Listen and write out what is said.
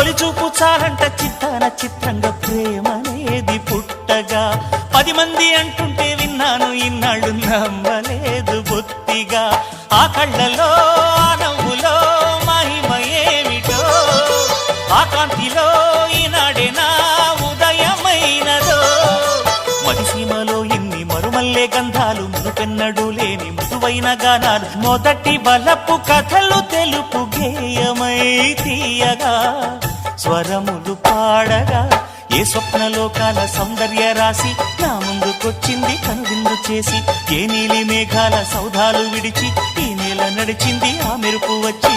తొలి చూపు చాలంట చిత్తాన చిత్రంగా ప్రేమనేది పుట్టగా 10 మంది అంటుంటే విన్నాను ఇన్నాళ్ళు నమ్మలేదు బొత్తిగా ఆ కళ్ళలో ఆ నవ్వులో మహిమ ఏమిటో ఆ కాంతిలో ఈనాడే నా ఉదయమైనదో మదిసీమలో ఇన్ని మరుమల్లే గంధాలు మునుపెన్నడు లేని మృదువైన గానాలు మొదటి బలపు కథలు తెలుపు గేయమై తీయగా స్వరములు పాడగా ఏ స్వప్నలోకాల సౌందర్య రాసి నా ముందుకొచ్చింది కనువిందు చేసి ఏ నీలి మేఘాల సౌధాలు విడిచి ఈ నేల నడిచింది ఆ మెరుపు వచ్చి